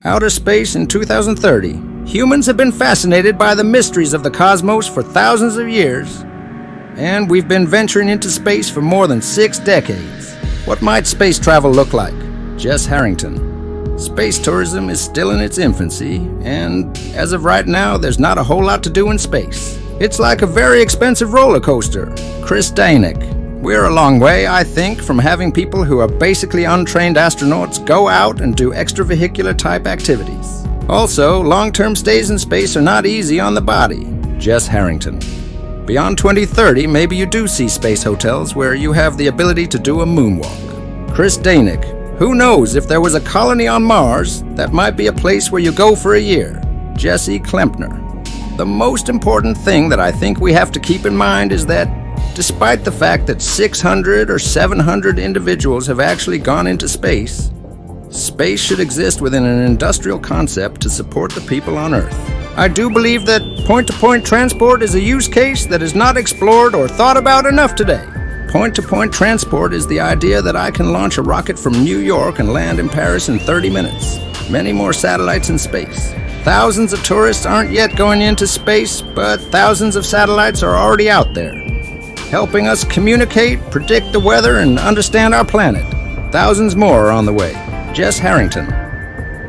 Outer space in 2030. Humans have been fascinated by the mysteries of the cosmos for thousands of years, and we've been venturing into space for more than 6 decades. What might space travel look like? Jess Harrington. Space tourism is still in its infancy, and as of right now, there's not a whole lot to do in space. It's like a very expensive roller coaster. Chris Danick. We're a long way, I think, from having people who are basically untrained astronauts go out and do extravehicular type activities. Also, long-term stays in space are not easy on the body. Jess Harrington. Beyond 2030, maybe you do see space hotels where you have the ability to do a moonwalk. Chris Danick. Who knows, if there was a colony on Mars, that might be a place where you go for a year. Jesse Klempner. The most important thing that I think we have to keep in mind is that despite the fact that 600 or 700 individuals have actually gone into space, space should exist within an industrial concept to support the people on Earth. I do believe that point-to-point transport is a use case that is not explored or thought about enough today. Point-to-point transport is the idea that I can launch a rocket from New York and land in Paris in 30 minutes. Many more satellites in space. Thousands of tourists aren't yet going into space, but thousands of satellites are already out there, helping us communicate, predict the weather, and understand our planet. Thousands more are on the way. Jess Harrington.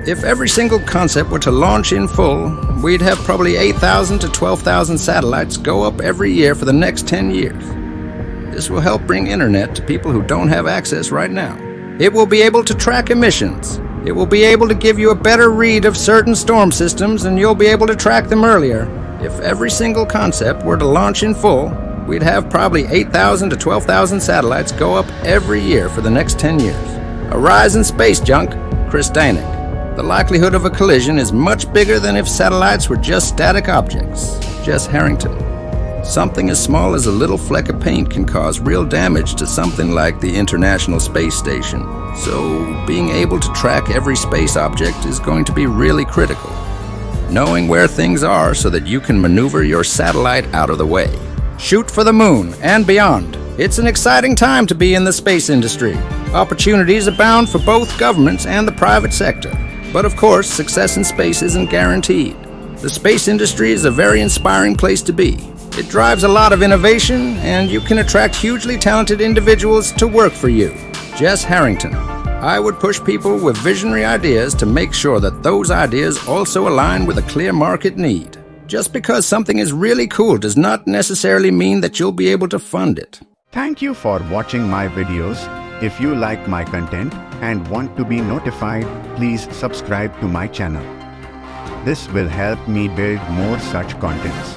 If every single concept were to launch in full, we'd have probably 8,000 to 12,000 satellites go up every year for the next 10 years. This will help bring internet to people who don't have access right now. It will be able to track emissions. It will be able to give you a better read of certain storm systems, and you'll be able to track them earlier. If every single concept were to launch in full, we'd have probably 8,000 to 12,000 satellites go up every year for the next 10 years. A rise in space junk. Chris Danick. The likelihood of a collision is much bigger than if satellites were just static objects. Jess Harrington. Something as small as a little fleck of paint can cause real damage to something like the International Space Station. So, being able to track every space object is going to be really critical. Knowing where things are so that you can maneuver your satellite out of the way. Shoot for the moon and beyond. It's an exciting time to be in the space industry. Opportunities abound for both governments and the private sector. But of course, success in space isn't guaranteed. The space industry is a very inspiring place to be. It drives a lot of innovation, and you can attract hugely talented individuals to work for you. Jess Harrington. I would push people with visionary ideas to make sure that those ideas also align with a clear market need. Just because something is really cool does not necessarily mean that you'll be able to fund it. Thank you for watching my videos. If you like my content and want to be notified, please subscribe to my channel. This will help me build more such contents.